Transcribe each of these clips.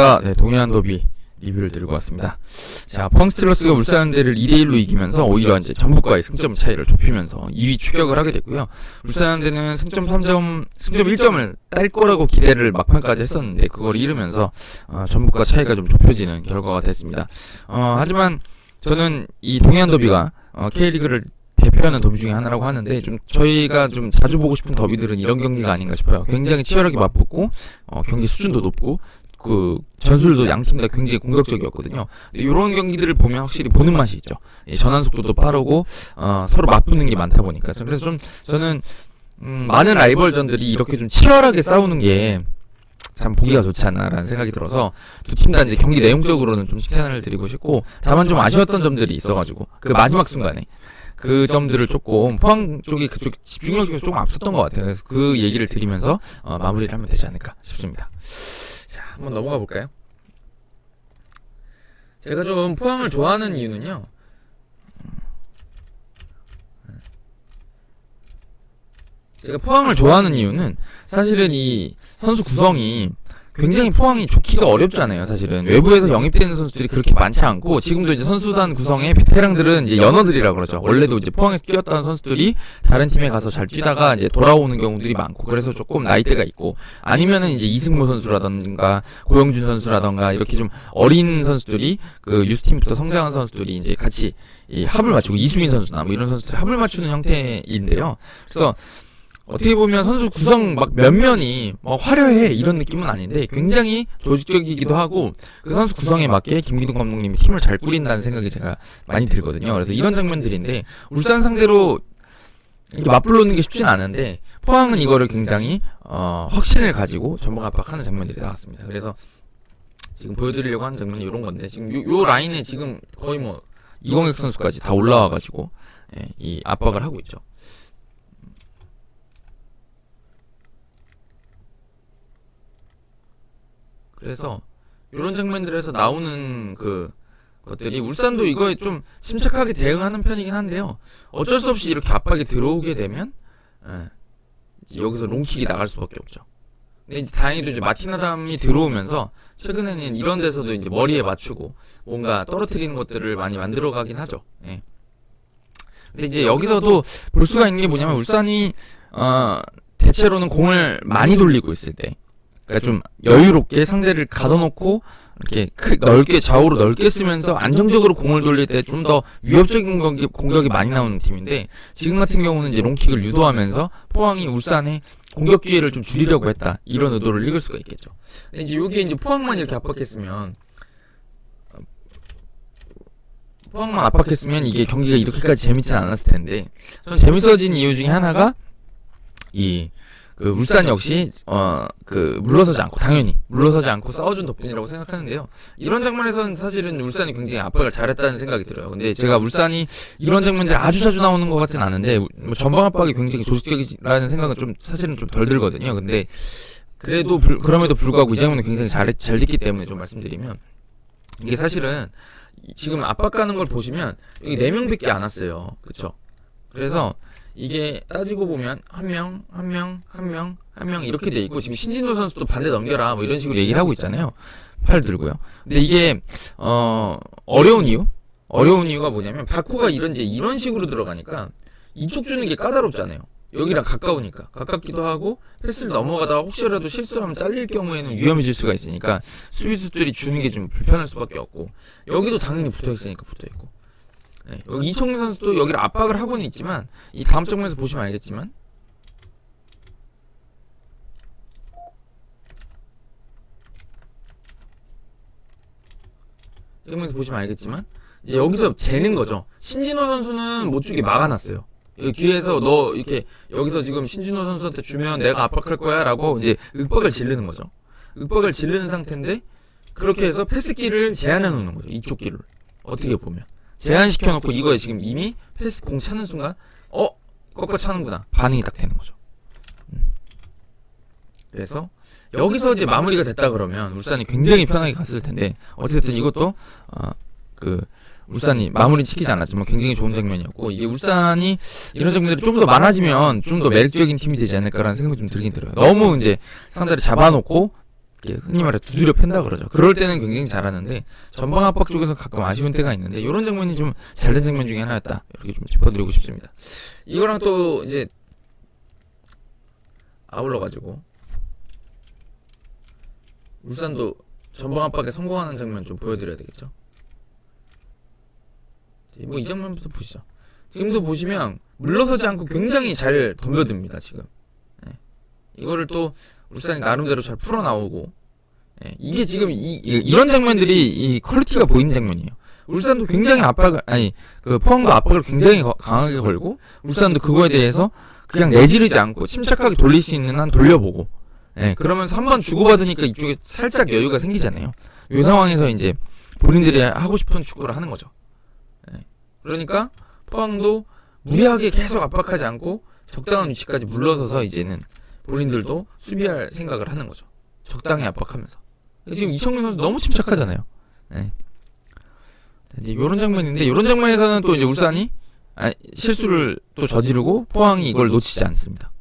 반갑습니다. 네, 동해안 더비 리뷰를 들고 왔습니다. 자, 포항 스틸러스가 울산대를 2대1로 이기면서 오히려 이제 전북과의 승점 차이를 좁히면서 2위 추격을 하게 됐고요. 울산대는 승점 1점을 딸 거라고 기대를 막판까지 했었는데 그걸 잃으면서 전북과 차이가 좀 좁혀지는 결과가 됐습니다. 하지만 저는 이 동해안 더비가 K리그를 대표하는 더비 중에 하나라고 하는데, 좀 저희가 좀 자주 보고 싶은 더비들은 이런 경기가 아닌가 싶어요. 굉장히 치열하게 맞붙고 경기 수준도 높고 그 전술도 양 팀 다 굉장히 공격적이었거든요. 이런 경기들을 보면 확실히 보는 맛이 있죠. 전환 속도도 빠르고 서로 맞붙는 게 많다 보니까. 그래서 좀 저는 많은 라이벌전들이 이렇게 좀 치열하게 싸우는 게 참 보기가 좋지 않나라는 생각이 들어서 두 팀 다 이제 경기 내용적으로는 좀 칭찬을 드리고 싶고, 다만 좀 아쉬웠던 점들이 있어가지고 그 마지막 순간에 그 점들을 조금 포항 쪽이 그쪽 집중력이 조금 앞섰던 것 같아요. 그래서 그 얘기를 드리면서 마무리를 하면 되지 않을까 싶습니다. 자, 한번 넘어가 볼까요? 제가 좀 포항을 좋아하는 이유는요, 사실은 이 선수 구성이 굉장히 포항이 좋기가 어렵잖아요. 사실은 외부에서 영입되는 선수들이 그렇게 많지 않고, 지금도 이제 선수단 구성에 베테랑들은 이제 연어들이라 그러죠. 원래도 이제 포항에서 뛰었던 선수들이 다른 팀에 가서 잘 뛰다가 이제 돌아오는 경우들이 많고, 그래서 조금 나이대가 있고, 아니면은 이제 이승모 선수라던가 고영준 선수라던가 이렇게 좀 어린 선수들이 그 유스팀부터 성장한 선수들이 이제 같이 이 합을 맞추고, 이수민 선수나 뭐 이런 선수들이 합을 맞추는 형태인데요. 그래서 어떻게 보면 선수 구성 막 면면이 화려해 이런 느낌은 아닌데 굉장히 조직적이기도 하고, 그 선수 구성에 맞게 김기동 감독님이 팀을 잘 꾸린다는 생각이 제가 많이 들거든요. 그래서 이런 장면들인데, 울산 상대로 이렇게 맞불러오는 게 쉽진 않은데 포항은 이거를 굉장히 확신을 가지고 전방 압박하는 장면들이 나왔습니다. 그래서 지금 보여드리려고 하는 장면이 이런 건데, 지금 요 라인에 지금 거의 뭐 이광혁 선수까지 다 올라와가지고 이 압박을 하고 있죠. 그래서 이런 장면들에서 나오는 그 것들이, 울산도 이거에 좀 침착하게 대응하는 편이긴 한데요, 어쩔 수 없이 이렇게 압박이 들어오게 되면 여기서 롱킥이 나갈 수밖에 없죠. 근데 이제 다행히도 이제 마티나담이 들어오면서 최근에는 이런 데서도 이제 머리에 맞추고 뭔가 떨어뜨리는 것들을 많이 만들어가긴 하죠. 근데 이제 여기서도 볼 수가 있는 게 뭐냐면, 울산이 대체로는 공을 많이 돌리고 있을 때, 그러니까 좀 여유롭게 상대를 가둬놓고 이렇게 넓게 좌우로 넓게 쓰면서 안정적으로 공을 돌릴 때 좀 더 위협적인 공격이 많이 나오는 팀인데, 지금 같은 경우는 이제 롱킥을 유도하면서 포항이 울산의 공격 기회를 좀 줄이려고 했다, 이런 의도를 읽을 수가 있겠죠. 근데 이제 여기에 이제 포항만 압박했으면 이게 경기가 이렇게까지 재밌진 않았을 텐데, 전 재밌어진 이유 중에 하나가 그 울산 역시 물러서지 않고 싸워준 덕분이라고 생각하는데요. 이런 장면에서는 사실은 울산이 굉장히 압박을 잘했다는 생각이 들어요. 근데 제가 울산이 이런 장면들이 아주 자주 나오는 것 같진 않은데, 뭐 전방 압박이 굉장히 조직적이라는 생각은 좀 사실은 좀 덜 들거든요. 근데 그럼에도 불구하고 이 장면은 굉장히 잘 됐기 때문에 좀 말씀드리면, 이게 사실은 지금 압박 가는 걸 보시면 여기 4명밖에 안 왔어요. 그렇죠? 그래서 이게 따지고 보면 한 명 이렇게 돼 있고, 지금 신진도 선수도 반대 넘겨라 뭐 이런 식으로 얘기를 하고 있잖아요. 팔 들고요. 근데 이게 어려운 이유가 뭐냐면, 바코가 이런 식으로 들어가니까 이쪽 주는 게 까다롭잖아요. 여기랑 가깝기도 하고, 패스를 넘어가다가 혹시라도 실수하면 잘릴 경우에는 위험해질 수가 있으니까 수비수들이 주는 게 좀 불편할 수밖에 없고, 여기도 당연히 붙어있으니까 붙어있고, 여기 이청용 선수도 여기를 압박을 하고는 있지만, 이 다음 장면에서 보시면 알겠지만 이제 여기서 재는 거죠. 신진호 선수는 못 주게 막아놨어요. 여기 뒤에서 너 이렇게 여기서 지금 신진호 선수한테 주면 내가 압박할 거야 라고 이제 윽박을 지르는 거죠. 윽박을 지르는 상태인데, 그렇게 해서 패스길을 제한해 놓는 거죠. 이쪽 길을 어떻게 보면 제한시켜놓고, 이거에 지금 이미 패스 공 차는 순간 꺾어 차는구나 반응이 딱 되는 거죠. 그래서 여기서 이제 마무리가 됐다 그러면 울산이 굉장히 편하게 갔을 텐데, 어쨌든 이것도 울산이 마무리 지키지 않았지만 굉장히 좋은 장면이었고, 이게 울산이 이런 장면들이 좀 더 많아지면 좀 더 매력적인 팀이 되지 않을까라는 생각이 좀 들긴 들어요. 너무 이제 상대를 잡아놓고 흔히 말해 두드려 팬다 그러죠. 그럴 때는 굉장히 잘하는데 전방 압박 쪽에서 가끔 아쉬운 때가 있는데 이런 장면이 좀 잘된 장면 중에 하나였다. 이렇게 좀 짚어드리고 싶습니다. 이거랑 또 이제 아울러 가지고 울산도 전방 압박에 성공하는 장면 좀 보여드려야 되겠죠. 뭐 이 장면부터 보시죠. 지금도 보시면 물러서지 않고 굉장히 잘 덤벼듭니다. 지금 이거를 또 울산이 나름대로 잘 풀어나오고, 이게 지금 이런 장면들이 이 퀄리티가 보이는 장면이에요. 울산도 굉장히 포항도 압박을 굉장히 강하게 걸고, 울산도 그거에 대해서 그냥 내지르지 않고 침착하게 돌릴 수 있는 한 돌려보고, 그러면서 한번 주고받으니까 이쪽에 살짝 여유가 생기잖아요. 이 상황에서 이제 본인들이 하고 싶은 축구를 하는 거죠. 그러니까 포항도 무리하게 계속 압박하지 않고 적당한 위치까지 물러서서 이제는 본인들도 수비할 생각을 하는 거죠. 적당히 압박하면서. 지금 이청용 선수 너무 침착하잖아요. 이제 요런 장면인데, 요런 장면에서는 또 이제 울산이 실수를 또 저지르고 포항이 이걸 놓치지 않습니다.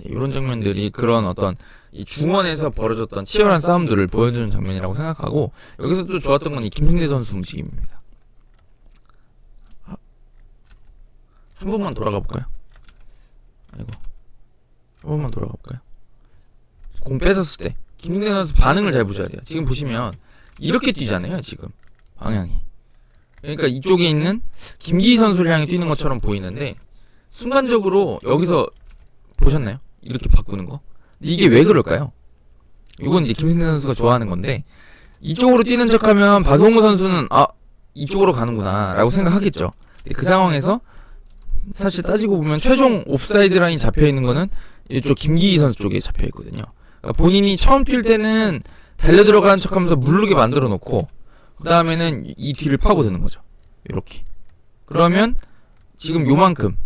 요런 장면들이 그런 어떤 이 중원에서 벌어졌던 치열한 싸움들을 보여주는 장면이라고 생각하고, 여기서 또 좋았던 건 이 김승대 선수 움직임입니다. 한 번만 돌아가 볼까요? 한 번만 돌아가 볼까요? 공 뺏었을 때 김승대 선수 반응을 잘 보셔야 돼요. 지금 보시면 이렇게 뛰잖아요. 지금 방향이. 그러니까 이쪽에 있는 김기희 선수를 향해 뛰는 것처럼 보이는데, 순간적으로 여기서 보셨나요? 이렇게 바꾸는 거. 이게 왜 그럴까요? 이건 이제 김승대 선수가 좋아하는 건데, 이쪽으로 뛰는 척하면 박용우 선수는 이쪽으로 가는구나 라고 생각하겠죠. 근데 그 상황에서 사실 따지고 보면 최종 옵사이드 라인 잡혀있는 거는 이쪽 김기희 선수 쪽에 잡혀있거든요. 그러니까 본인이 처음 뛸 때는 달려 들어가는 척 하면서 물르게 만들어 놓고, 그 다음에는 이 뒤를 파고드는 거죠. 이렇게. 그러면 지금 요만큼,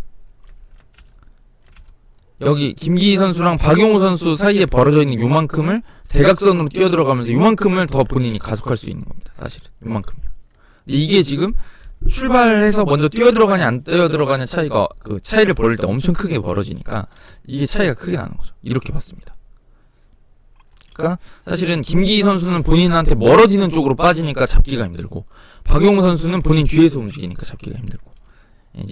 여기 김기희 선수랑 박용우 선수 사이에 벌어져 있는 요만큼을 대각선으로 뛰어 들어가면서 요만큼을 더 본인이 가속할 수 있는 겁니다. 사실은 요만큼요. 근데 이게 지금 출발해서 먼저 뛰어 들어가냐 안 뛰어 들어가냐 차이가, 그 차이를 벌일 때 엄청 크게 벌어지니까 이게 차이가 크게 나는 거죠. 이렇게 봤습니다. 그러니까 사실은 김기희 선수는 본인한테 멀어지는 쪽으로 빠지니까 잡기가 힘들고, 박용우 선수는 본인 뒤에서 움직이니까 잡기가 힘들고,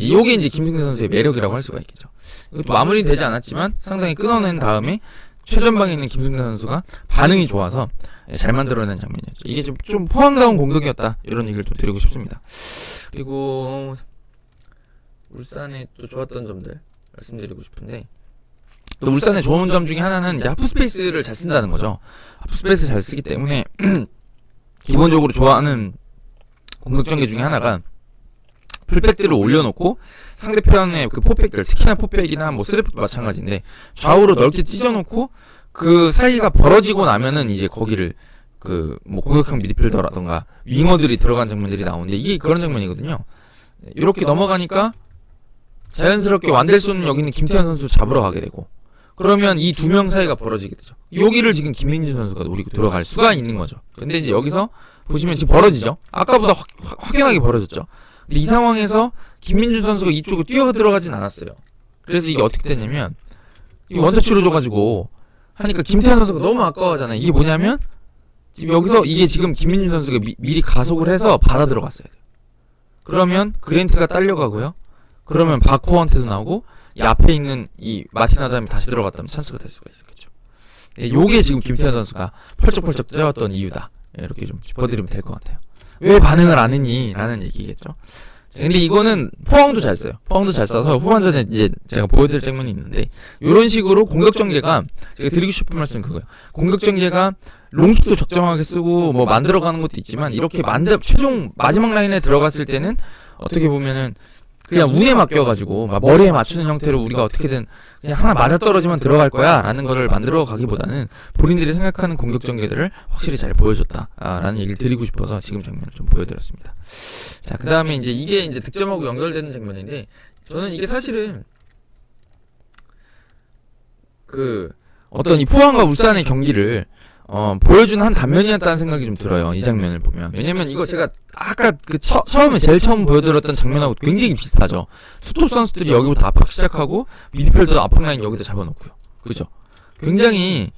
요게 이제 김승대 선수의 매력이라고 할 수가 있겠죠. 이것도 마무리는 되지 않았지만 상당히 끊어낸 다음에 최전방에 있는 김승대 선수가 반응이 좋아서 잘 만들어낸 장면이었죠. 이게 좀 포항다운 공격이었다, 이런 얘기를 좀 드리고 싶습니다. 그리고 울산의 또 좋았던 점들 말씀드리고 싶은데, 또 울산의 좋은 점 중에 하나는 이제 하프스페이스를 잘 쓴다는 거죠. 하프스페이스 잘 쓰기 때문에 기본적으로 좋아하는 공격 전개 중에 하나가 풀백들을 올려놓고 상대편의 그 포백들, 특히나 포백이나 뭐 쓰레프도 마찬가지인데, 좌우로 넓게 찢어놓고 그 사이가 벌어지고 나면은 이제 거기를 그 뭐 공격형 미드필더라던가 윙어들이 들어간 장면들이 나오는데, 이게 그런 장면이거든요. 이렇게 넘어가니까 자연스럽게 완델손은 여기 있는 김태현 선수 잡으러 가게 되고, 그러면 이 두 명 사이가 벌어지게 되죠. 여기를 지금 김민준 선수가 노리고 들어갈 수가 있는 거죠. 근데 이제 여기서 보시면 지금 벌어지죠. 아까보다 확연하게 벌어졌죠. 근데 이 상황에서 김민준 선수가 이쪽으로 뛰어 들어가진 않았어요. 그래서 이게 어떻게 됐냐면, 이 원터치로 줘가지고 하니까 김태현 선수가 너무 아까워하잖아요. 이게 뭐냐면, 지금 여기서 이게 지금 김민준 선수가 미리 가속을 해서 받아 들어갔어야 돼요. 그러면 그랜트가 딸려가고요. 그러면 바코한테도 나오고, 이 앞에 있는 이 마틴 아담이 다시 들어갔다면 찬스가 될 수가 있었겠죠. 요게 지금 김태현 선수가 펄쩍펄쩍 뛰어왔던 이유다. 이렇게 좀 짚어드리면 될 것 같아요. 왜 반응을 안 했니? 라는 얘기겠죠. 근데 이거는 포항도 잘 써요. 포항도 잘 써서 후반전에 이제 제가 보여드릴 장면이 있는데, 이런 식으로 공격 전개가, 제가 드리고 싶은 말씀은 그거예요. 공격 전개가 롱킥도 적정하게 쓰고 뭐 만들어가는 것도 있지만, 이렇게 최종 마지막 라인에 들어갔을 때는 어떻게 보면은 그냥 운에 맡겨가지고 막 머리에 맞추는 형태로 우리가 어떻게든 그냥 하나 맞아떨어지면 들어갈 거야 라는 거를 만들어 가기보다는 본인들이 생각하는 공격 전개들을 확실히 잘 보여줬다 라는 얘기를 드리고 싶어서 지금 장면을 좀 보여드렸습니다. 자, 그 다음에 이제 이게 이제 득점하고 연결되는 장면인데, 저는 이게 사실은 그 어떤 이 포항과 울산의 경기를 보여주는 한 단면이었다는 생각이 좀 들어요. 이 장면을 보면. 왜냐면 이거 제가 아까 그 처음에 제일 처음 보여드렸던 장면하고 굉장히 비슷하죠. 투톱 선수들이 여기부터 압박 시작하고 미드필더 압박 라인 여기다 잡아놓고요. 그렇죠? 굉장히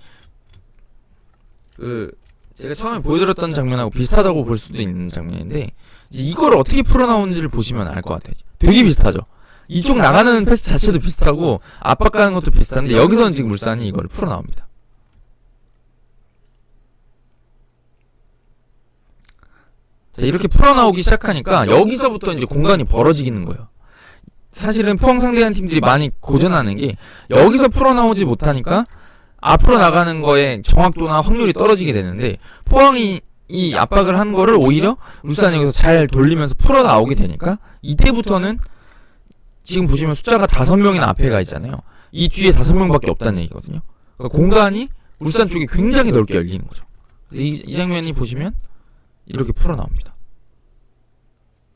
제가 처음에 보여드렸던 장면하고 비슷하다고 볼 수도 있는 장면인데, 이제 이걸 어떻게 풀어나오는지를 보시면 알 것 같아요. 되게 비슷하죠. 이쪽 나가는 패스 자체도 비슷하고 압박 가는 것도 비슷한데, 여기서는 지금 울산이 이걸 풀어나옵니다. 자, 이렇게 풀어나오기 시작하니까 여기서부터 이제 공간이 벌어지기는 거예요. 사실은 포항 상대하는 팀들이 많이 고전하는 게, 여기서 풀어나오지 못하니까 앞으로 나가는 거에 정확도나 확률이 떨어지게 되는데, 포항이 이 압박을 한 거를 오히려 울산이 여기서 잘 돌리면서 풀어나오게 되니까, 이때부터는 지금 보시면 숫자가 5명이나 앞에 가 있잖아요. 이 뒤에 5명밖에 없다는 얘기거든요. 그러니까 공간이 울산 쪽이 굉장히 넓게 열리는 거죠. 이 장면이 보시면 이렇게 풀어나옵니다.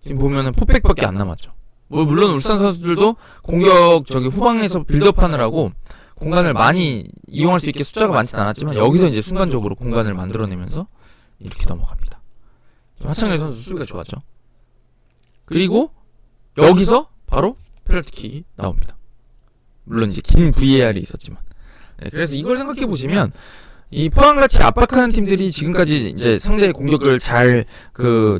지금 보면은 포백밖에 안 남았죠. 물론 울산 선수들도 공격 후방에서 빌드업하느라고 공간을 많이 이용할 수 있게 숫자가 많진 않았지만, 여기서 이제 순간적으로 공간을 만들어내면서 이렇게 넘어갑니다. 하창래 선수 수비가 좋았죠. 그리고 여기서 바로 페널티킥이 나옵니다. 물론 이제 긴 VAR이 있었지만. 네, 그래서 이걸 생각해 보시면, 이 포항같이 압박하는 팀들이 지금까지 이제 상대의 공격을 잘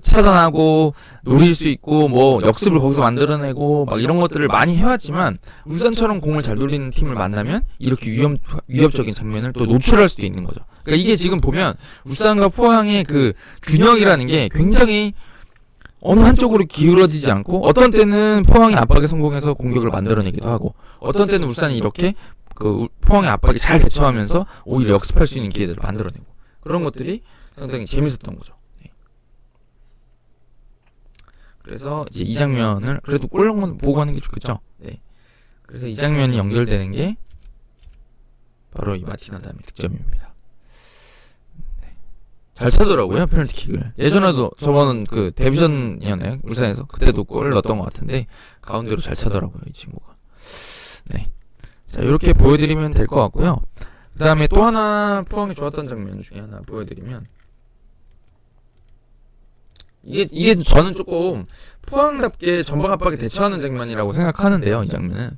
차단하고 노릴 수 있고, 뭐 역습을 거기서 만들어내고 막 이런 것들을 많이 해왔지만, 울산처럼 공을 잘 돌리는 팀을 만나면 이렇게 위협적인 장면을 또 노출할 수도 있는 거죠. 그러니까 이게 지금 보면 울산과 포항의 그 균형이라는 게 굉장히 어느 한쪽으로 기울어지지 않고, 어떤 때는 포항이 압박에 성공해서 공격을 만들어내기도 하고, 어떤 때는 울산이 이렇게 포항의 압박에 잘 대처하면서 오히려 역습할 수 있는 기회들을 만들어내고, 그런 것들이 상당히 재밌었던 거죠. 네. 그래서 이제 이 장면을 그래도 골 보고 하는 게 좋겠죠. 네. 그래서 이 장면이 연결되는 게 바로 이 마틴 아담의 득점입니다. 네. 잘 차더라고요, 페널티킥을. 예전에도 저번은 데뷔전이었나요? 울산에서 그때도 골을 넣었던 것 같은데, 가운데로 잘 차더라고요, 이 친구가. 네. 자, 이렇게 보여드리면 될 것 같고요. 그 다음에 또 하나 포항이 좋았던 장면 중에 하나 보여드리면, 이게 저는 조금 포항답게 전방 압박에 대처하는 장면이라고 생각하는데요, 이 장면은.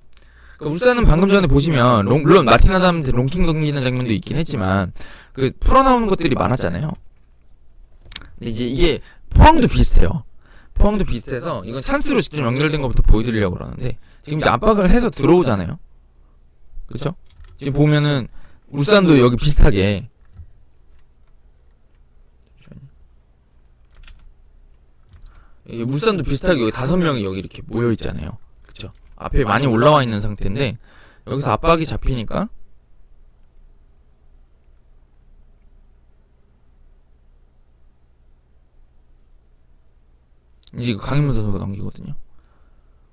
울산은 방금 전에 보시면 물론 마틴 아담한테 롱킹 넘기는 장면도 있긴 했지만, 풀어나오는 것들이 많았잖아요. 근데 이제 이게 포항도 비슷해요. 포항도 비슷해서 이건 찬스로 직접 연결된 것부터 보여드리려고 그러는데, 지금 이제 압박을 해서 들어오잖아요. 그렇죠? 지금 보면은 울산도 여기 비슷하게, 울산도 비슷하게 여기 5명이 여기 이렇게 모여 있잖아요. 그렇죠? 앞에 많이 올라와 있는 상태인데, 여기서 압박이 잡히니까 이제 강인문 선수가 넘기거든요.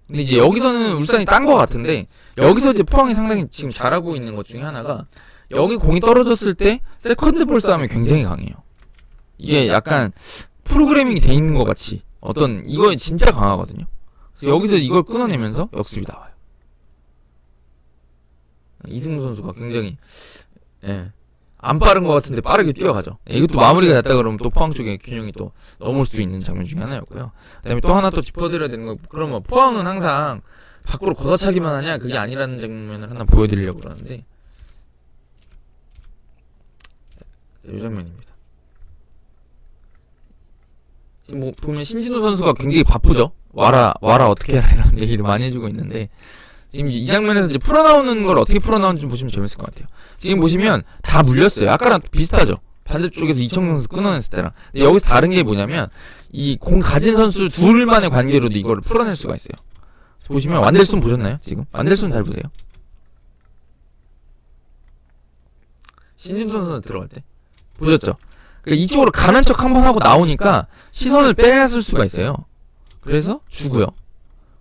근데 이제 여기서는 울산이 딴 거 같은데, 여기서 이제 포항이 상당히 지금 잘하고 있는 것 중에 하나가, 여기 공이 떨어졌을 때 세컨드 볼 싸움이 굉장히 강해요. 이게 약간 프로그래밍이 돼 있는 것 같이 이거 진짜 강하거든요. 그래서 여기서 이걸 끊어내면서 역습이 나와요. 이승무 선수가 굉장히 안 빠른 것 같은데 빠르게 뛰어가죠. 이것도 마무리가 됐다 그러면 또 포항 쪽의 균형이 또 넘을 수 있는 장면 중에 하나였고요. 그다음에 또 하나 또 짚어드려야 되는 거, 그러면 포항은 항상 밖으로 걷어차기만 하냐, 그게 아니라는 장면을 하나 보여드리려고 그러는데, 이 장면입니다. 지금 뭐 보면 신진호 선수가 굉장히 바쁘죠. 와라 어떻게 해라 이런 얘기를 많이 해주고 있는데, 지금 이 장면에서 이제 풀어나오는 걸 어떻게 풀어나오는지 보시면 재밌을 것 같아요. 지금 보시면 다 물렸어요. 아까랑 비슷하죠. 반대쪽에서 이청용 선수 끊어냈을 때랑. 근데 여기서 다른 게 뭐냐면, 이 공 가진 선수 둘만의 관계로도 이걸 풀어낼 수가 있어요. 보시면 완델손 보셨나요? 지금 완델손 잘 보세요. 신진호 선수는 들어갈 때 보셨죠? 그러니까 이쪽으로 가는 척 한번 하고 나오니까 시선을 빼앗을 수가 있어요. 그래서 주고요.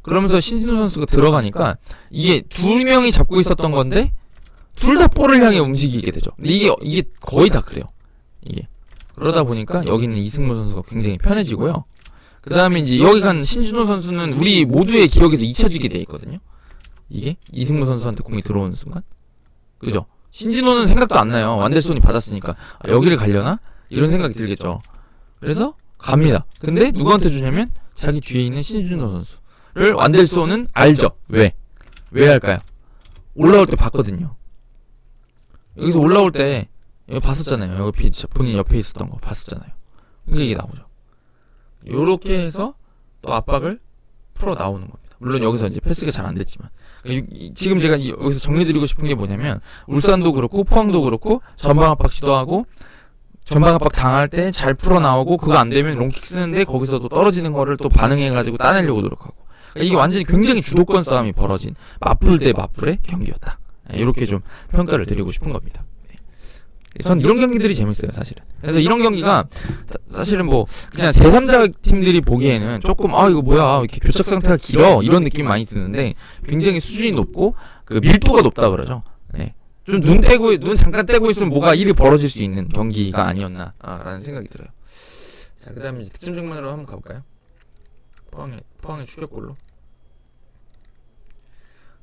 그러면서 신진호 선수가 들어가니까 이게 2명이 잡고 있었던 건데 둘 다 볼을 향해 움직이게 되죠. 근데 이게 거의 다 그래요. 이게 그러다 보니까 여기는 이승무 선수가 굉장히 편해지고요. 그 다음에 이제 여기 간 신진호 선수는 우리 모두의 기억에서 잊혀지게 돼 있거든요. 이게 이승무 선수한테 공이 들어오는 순간, 그죠? 신진호는 생각도 안 나요. 완델손이 받았으니까 여기를 가려나? 이런 생각이 들겠죠. 그래서 갑니다. 근데 누구한테 주냐면 자기 뒤에 있는 신진호 선수를 완델손은 알죠. 왜 할까요? 올라올 때 봤거든요. 여기서 올라올 때 이거 봤었잖아요. 여기 본인 옆에 있었던 거 봤었잖아요. 그러니까 이게 나오죠. 요렇게 해서 또 압박을 풀어 나오는 겁니다. 물론 여기서 이제 패스가 잘 안 됐지만, 지금 제가 여기서 정리드리고 싶은 게 뭐냐면, 울산도 그렇고 포항도 그렇고 전방 압박 시도하고 전방 압박 당할 때 잘 풀어 나오고, 그거 안 되면 롱킥 쓰는데 거기서 또 떨어지는 거를 또 반응해가지고 따내려고 노력하고, 그러니까 이게 완전히 굉장히 주도권 싸움이 벌어진 맞불 대 맞불의 경기였다. 이렇게 좀 평가를 드리고 싶은 겁니다. 전 이런 경기들이 재밌어요, 사실은. 그래서 이런 경기가 사실은 뭐 그냥 제3자 팀들이 보기에는 조금 이거 뭐야, 이렇게 교착 상태가 길어, 이런 느낌 많이 드는데, 굉장히 수준이 높고 그 밀도가 높다 그러죠. 네. 좀 눈 잠깐 떼고 있으면 뭐가 일이 벌어질 수 있는 경기가 아니었나라는 생각이 들어요. 자, 그다음에 이제 득점 장면으로 한번 가볼까요? 포항의 추격골로.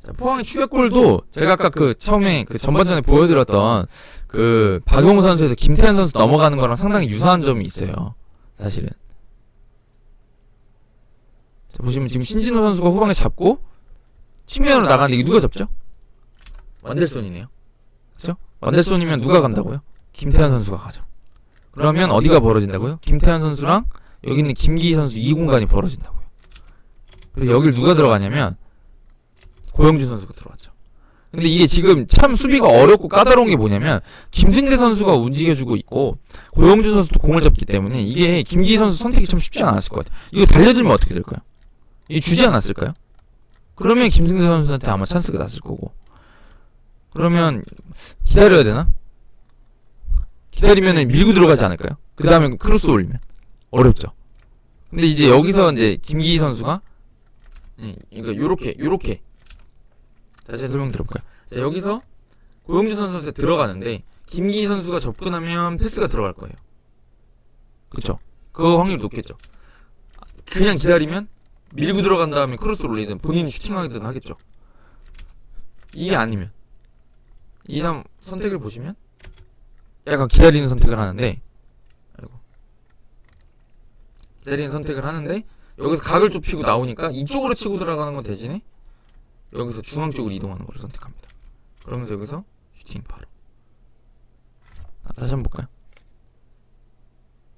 자, 포항의 추격골도 제가 아까 그 처음에 그 전반전에 보여드렸던 그 박용우 선수에서 김태현 선수 넘어가는 거랑 상당히 유사한 점이 있어요, 사실은. 자, 보시면 지금 신진호 선수가 후방에 잡고 측면으로 나가는데, 이게 누가 잡죠? 완델손이네요. 그쵸? 완델손이면 누가 간다고요? 김태현 선수가 가죠. 그러면 어디가 벌어진다고요? 김태현 선수랑 여기 있는 김기희 선수 이 공간이 벌어진다고요. 그래서 여길 누가 들어가냐면 고영준 선수가 들어왔죠. 근데 이게 지금 참 수비가 어렵고 까다로운 게 뭐냐면, 김승대 선수가 움직여주고 있고 고영준 선수도 공을 잡기 때문에 이게 김기희 선수 선택이 참 쉽지 않았을 것 같아요. 이거 달려들면 어떻게 될까요? 이게 주지 않았을까요? 그러면 김승대 선수한테 아마 찬스가 났을 거고, 그러면 기다려야 되나? 기다리면 밀고 들어가지 않을까요? 그 다음에 크로스 올리면 어렵죠. 근데 이제 여기서 이제 김기희 선수가, 그러니까 요렇게 다시 설명 들어볼까요? 자, 여기서 고영준 선수에 들어가는데 김기희 선수가 접근하면 패스가 들어갈 거예요. 그쵸? 그 확률이 높겠죠. 그냥 기다리면 밀고 들어간 다음에 크로스를 올리든 본인이 슈팅하든 하겠죠. 이게 아니면 이 다음 선택을 보시면 약간 기다리는 선택을 하는데, 기다리는 선택을 하는데 여기서 각을 좁히고 나오니까 이쪽으로 치고 들어가는 건 대신에 여기서 중앙 쪽으로 이동하는 걸 선택합니다. 그러면서 여기서 슈팅 바로. 다시 한번 볼까요?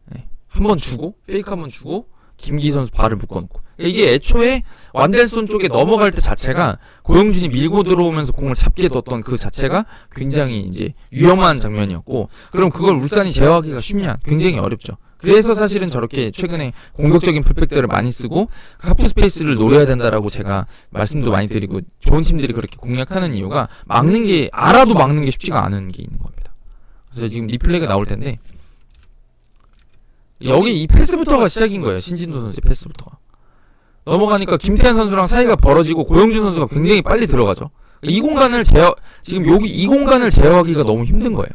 네. 한번 주고, 페이크 한번 주고, 김기희 선수 발을 묶어놓고. 이게 애초에 완델손 쪽에 넘어갈 때 자체가 고영준이 밀고 들어오면서 공을 잡게 뒀던 그 자체가 굉장히 이제 위험한 장면이었고, 그럼 그걸 울산이 제어하기가 쉽냐? 굉장히 어렵죠. 그래서 사실은 저렇게 최근에 공격적인 풀백들을 많이 쓰고 하프 스페이스를 노려야 된다라고 제가 말씀도 많이 드리고, 좋은 팀들이 그렇게 공략하는 이유가 알아도 막는 게 쉽지가 않은 게 있는 겁니다. 그래서 지금 리플레이가 나올 텐데, 여기 이 패스부터가 시작인 거예요. 신진도 선수의 패스부터가. 넘어가니까 김태현 선수랑 사이가 벌어지고 고영준 선수가 굉장히 빨리 들어가죠. 이 공간을 지금 여기 이 공간을 제어하기가 너무 힘든 거예요.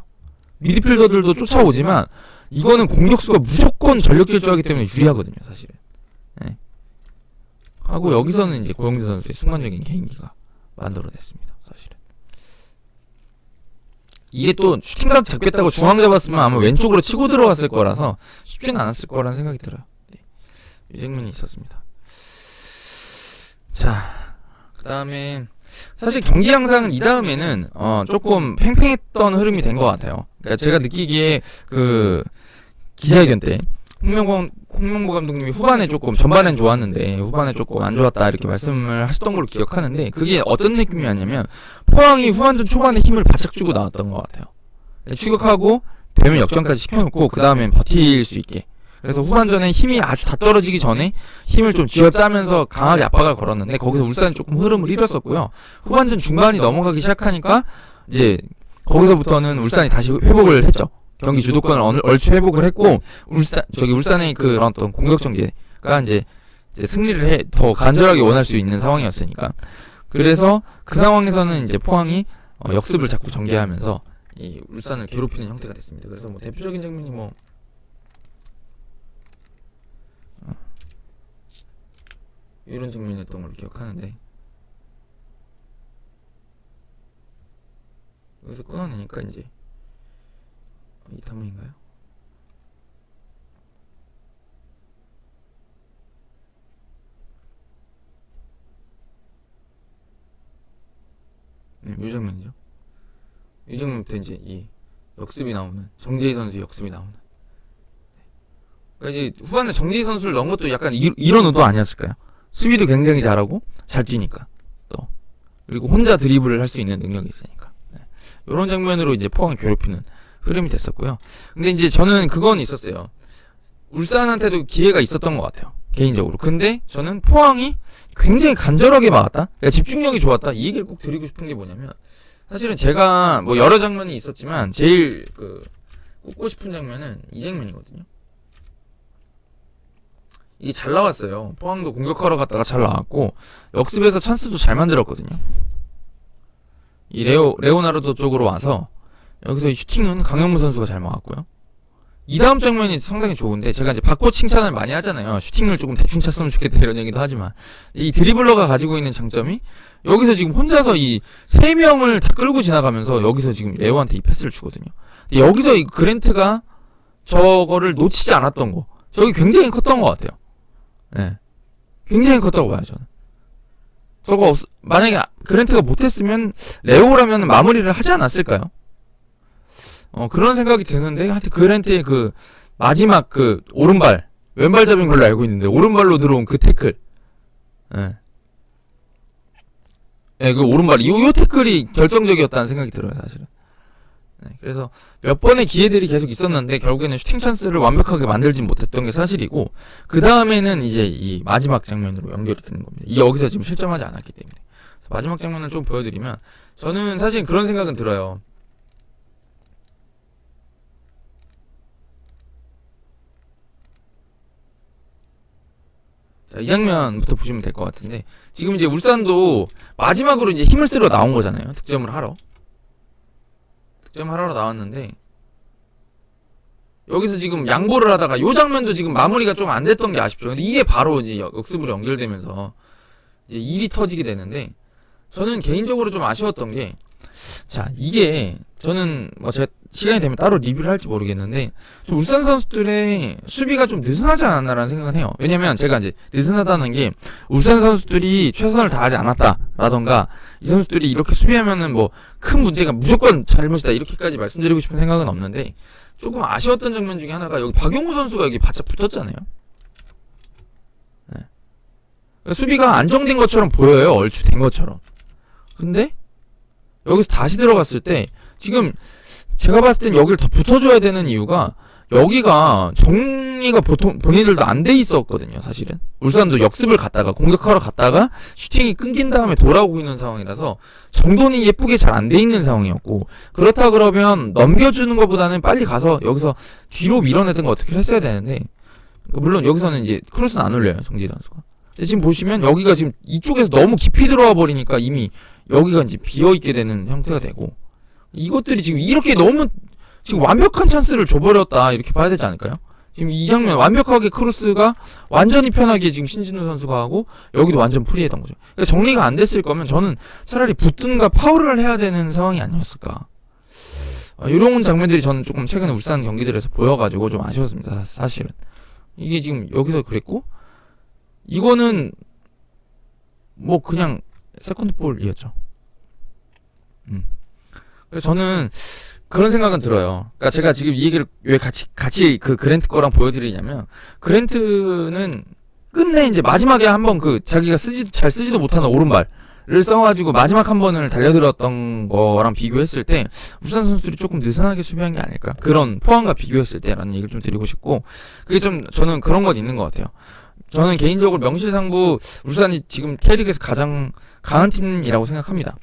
미드필더들도 쫓아오지만 이거는 공격수가 무조건 전력 질주하기 때문에 유리하거든요, 사실은. 네. 하고 여기서는 이제 고영준 선수의 순간적인 개인기가 만들어냈습니다, 사실은. 이게 또 슈팅각 잡겠다고 중앙 잡았으면 아마 왼쪽으로 치고 들어갔을 거라서 쉽지는 않았을 거라는 생각이 들어요. 네. 이 장면이 있었습니다. 자, 그 다음에 사실 경기 양상은 이 다음에는 조금 팽팽했던 흐름이 된 것 같아요. 그러니까 제가 느끼기에 그 기자회견 때 홍명보 감독님이 후반에 조금, 전반엔 좋았는데 후반에 조금 안 좋았다 이렇게 말씀을 하셨던 걸로 기억하는데, 그게 어떤 느낌이었냐면 포항이 후반전 초반에 힘을 바짝 주고 나왔던 것 같아요. 추격하고 되면 역전까지 시켜놓고 그 다음엔 버틸 수 있게. 그래서 후반전에 힘이 아주 다 떨어지기 전에 힘을 좀 쥐어짜면서 강하게 압박을 걸었는데, 거기서 울산이 조금 흐름을 잃었었고요. 후반전 중반이 넘어가기 시작하니까 이제 거기서부터는 울산이 다시 회복을 했죠. 경기 주도권을 얼추 회복을 했고, 울산의 그런 어떤 공격 전개가 이제 승리를 더 간절하게 원할 수 있는 상황이었으니까. 그래서 그 상황에서는 이제 포항이 역습을 자꾸 전개하면서 이 울산을 괴롭히는 형태가 됐습니다. 그래서 뭐 대표적인 장면이 이런 장면이었던 걸로 기억하는데, 여기서 끊어내니까 이제 이 타문인가요? 네, 이 장면이죠. 이 장면부터 이제 이 역습이 나오는, 정재희 선수 역습이 나오는. 그러니까 이제 후반에 정재희 선수를 넣은 것도 약간 이런 의도 아니었을까요? 수비도 굉장히 잘하고 잘 뛰니까 또, 그리고 혼자 드리블을 할 수 있는 능력이 있으니까. 네. 이런 장면으로 이제 포항을 괴롭히는 흐름이 됐었고요. 근데 이제 저는 그건 있었어요. 울산한테도 기회가 있었던 것 같아요, 개인적으로. 근데 저는 포항이 굉장히 간절하게 막았다, 그러니까 집중력이 좋았다, 이 얘기를 꼭 드리고 싶은 게 뭐냐면, 사실은 제가 뭐 여러 장면이 있었지만 제일 꼽고 싶은 장면은 이 장면이거든요. 이게 잘 나왔어요. 포항도 공격하러 갔다가 잘 나왔고, 역습에서 찬스도 잘 만들었거든요. 이 레오나르도 쪽으로 와서 여기서 이 슈팅은 강영무 선수가 잘 막았고요. 이 다음 장면이 상당히 좋은데, 제가 이제 받고 칭찬을 많이 하잖아요. 슈팅을 조금 대충 찼으면 좋겠다 이런 얘기도 하지만, 이 드리블러가 가지고 있는 장점이, 여기서 지금 혼자서 이 3명을 다 끌고 지나가면서 여기서 지금 레오한테 이 패스를 주거든요. 근데 여기서 이 그랜트가 저거를 놓치지 않았던 거, 저게 굉장히 컸던 것 같아요. 네. 굉장히 컸다고 봐요, 저는. 저거 만약에 그랜트가 못했으면 레오라면 마무리를 하지 않았을까요? 그런 생각이 드는데, 하여튼 그랜트의 그 마지막 그 오른발, 왼발 잡인 걸로 알고 있는데 오른발로 들어온 그 태클, 예, 예, 그 오른발, 요 태클이 결정적이었다는 생각이 들어요, 사실은. 네, 그래서 몇 번의 기회들이 계속 있었는데 결국에는 슈팅 찬스를 완벽하게 만들진 못했던 게 사실이고, 그 다음에는 이제 이 마지막 장면으로 연결이 되는 겁니다. 여기서 지금 실점하지 않았기 때문에. 마지막 장면을 좀 보여드리면, 저는 사실 그런 생각은 들어요. 자, 이 장면부터 보시면 될 것 같은데, 지금 이제 울산도 마지막으로 이제 힘을 쓰러 나온 거잖아요. 득점을 하러 나왔는데, 여기서 지금 양보를 하다가, 요 장면도 지금 마무리가 좀 안 됐던 게 아쉽죠. 근데 이게 바로 이제 역습으로 연결되면서 이제 일이 터지게 되는데, 저는 개인적으로 좀 아쉬웠던 게, 자, 이게 저는 뭐 제가 시간이 되면 따로 리뷰를 할지 모르겠는데, 좀 울산 선수들의 수비가 좀 느슨하지 않았나라는 생각은 해요. 왜냐면 제가 이제 느슨하다는 게, 울산 선수들이 최선을 다하지 않았다라던가, 이 선수들이 이렇게 수비하면은 뭐 큰 문제가 무조건 잘못이다 이렇게까지 말씀드리고 싶은 생각은 없는데, 조금 아쉬웠던 장면 중에 하나가, 여기 박용우 선수가 여기 바짝 붙었잖아요. 네. 그러니까 수비가 안정된 것처럼 보여요, 얼추 된 것처럼. 근데 여기서 다시 들어갔을 때, 지금 제가 봤을 땐 여기를 더 붙어줘야 되는 이유가, 여기가 정리가 보통 본인들도 안 돼 있었거든요, 사실은. 울산도 역습을 갔다가 공격하러 갔다가 슈팅이 끊긴 다음에 돌아오고 있는 상황이라서 정돈이 예쁘게 잘 안 돼 있는 상황이었고, 그렇다 그러면 넘겨주는 것보다는 빨리 가서 여기서 뒤로 밀어내든가 어떻게 했어야 되는데, 물론 여기서는 이제 크로스는 안 올려요, 정재희 선수가. 근데 지금 보시면 여기가 지금 이쪽에서 너무 깊이 들어와 버리니까 이미 여기가 이제 비어있게 되는 형태가 되고, 이것들이 지금 이렇게 너무 지금 완벽한 찬스를 줘버렸다 이렇게 봐야 되지 않을까요? 지금 이 장면 완벽하게 크로스가 완전히 편하게 지금 신진우 선수가 하고, 여기도 완전 프리했던 거죠. 그러니까 정리가 안 됐을 거면 저는 차라리 붙든가 파울을 해야 되는 상황이 아니었을까. 이런 장면들이 저는 조금 최근에 울산 경기들에서 보여가지고 좀 아쉬웠습니다, 사실은. 이게 지금 여기서 그랬고, 이거는 뭐 그냥 세컨드 볼이었죠. 그래서 저는 그런 생각은 들어요. 그러니까 제가 지금 이 얘기를 왜 같이 그 그랜트 거랑 보여드리냐면, 그랜트는 끝내 이제 마지막에 한번 자기가 잘 쓰지도 못하는 오른발을 써가지고 마지막 한 번을 달려들었던 거랑 비교했을 때, 울산 선수들이 조금 느슨하게 수비한 게 아닐까. 그런 포항과 비교했을 때라는 얘기를 좀 드리고 싶고, 그게 좀 저는 그런 건 있는 것 같아요. 저는 개인적으로 명실상부 울산이 지금 K리그에서 가장 강한 팀이라고 생각합니다.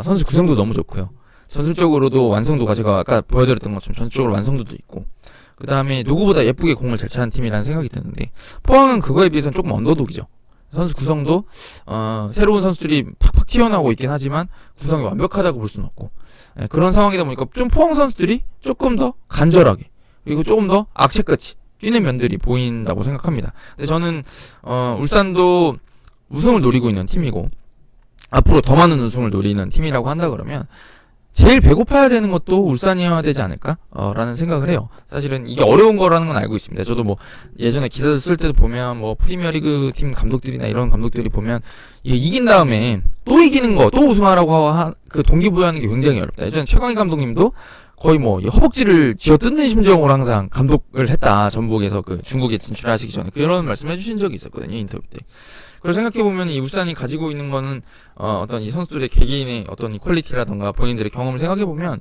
선수 구성도 너무 좋고요. 전술적으로도 완성도가, 제가 아까 보여드렸던 것처럼 전술적으로 완성도도 있고, 그 다음에 누구보다 예쁘게 공을 잘 차는 팀이라는 생각이 드는데, 포항은 그거에 비해서는 조금 언더독이죠. 선수 구성도 새로운 선수들이 팍팍 튀어나오고 있긴 하지만 구성이 완벽하다고 볼 수는 없고, 그런 상황이다 보니까 좀 포항 선수들이 조금 더 간절하게, 그리고 조금 더 악착같이 뛰는 면들이 보인다고 생각합니다. 근데 저는 울산도 우승을 노리고 있는 팀이고, 앞으로 더 많은 우승을 노리는 팀이라고 한다 그러면 제일 배고파야 되는 것도 울산이어야 되지 않을까? 라는 생각을 해요. 사실은 이게 어려운 거라는 건 알고 있습니다. 저도 뭐 예전에 기사를 쓸 때도 보면, 뭐 프리미어리그 팀 감독들이나 이런 감독들이 보면, 이게 이긴 다음에 또 이기는 거, 또 우승하라고 그 동기부여하는 게 굉장히 어렵다. 예전에 최광희 감독님도 거의 뭐 허벅지를 쥐어 뜯는 심정으로 항상 감독을 했다. 전북에서 그 중국에 진출하시기 전에 그런 말씀 해주신 적이 있었거든요, 인터뷰 때. 그걸 생각해보면 이 울산이 가지고 있는 거는 어떤 이 선수들의 개개인의 어떤 이 퀄리티라던가 본인들의 경험을 생각해보면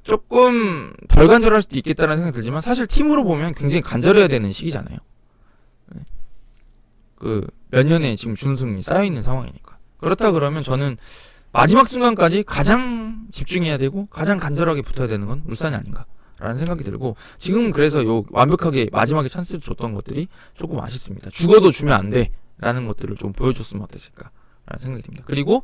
조금 덜 간절할 수도 있겠다는 생각이 들지만 사실 팀으로 보면 굉장히 간절해야 되는 시기잖아요. 네. 그 몇 년에 지금 준우승이 쌓여있는 상황이니까. 그렇다 그러면 저는 마지막 순간까지 가장 집중해야 되고 가장 간절하게 붙어야 되는 건 울산이 아닌가라는 생각이 들고, 지금 그래서 요 완벽하게 마지막에 찬스를 줬던 것들이 조금 아쉽습니다. 죽어도 주면 안 돼 라는 것들을 좀 보여줬으면 어땠을까 라는 생각이 듭니다. 그리고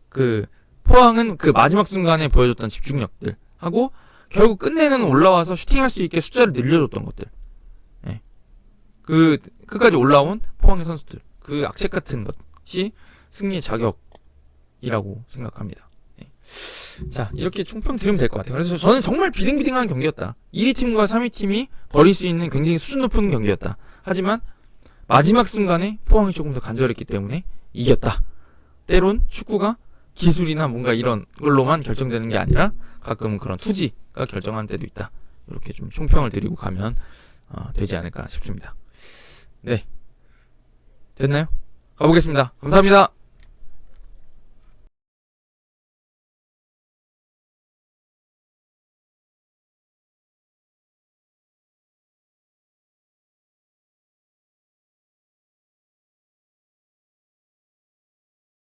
그 포항은 그 마지막 순간에 보여줬던 집중력들 하고 결국 끝내는 올라와서 슈팅할 수 있게 숫자를 늘려줬던 것들, 네. 그 끝까지 올라온 포항의 선수들, 그 악책 같은 것이 승리의 자격이라고 생각합니다. 네. 자, 이렇게 총평 드리면 될 것 같아요. 그래서 저는 정말 비등비등한 경기였다. 1위 팀과 3위 팀이 벌일 수 있는 굉장히 수준 높은 경기였다. 하지만 마지막 순간에 포항이 조금 더 간절했기 때문에 이겼다. 때론 축구가 기술이나 뭔가 이런 걸로만 결정되는 게 아니라 가끔은 그런 투지가 결정하는 때도 있다. 이렇게 좀 총평을 드리고 가면 되지 않을까 싶습니다. 네, 됐나요? 가보겠습니다. 감사합니다.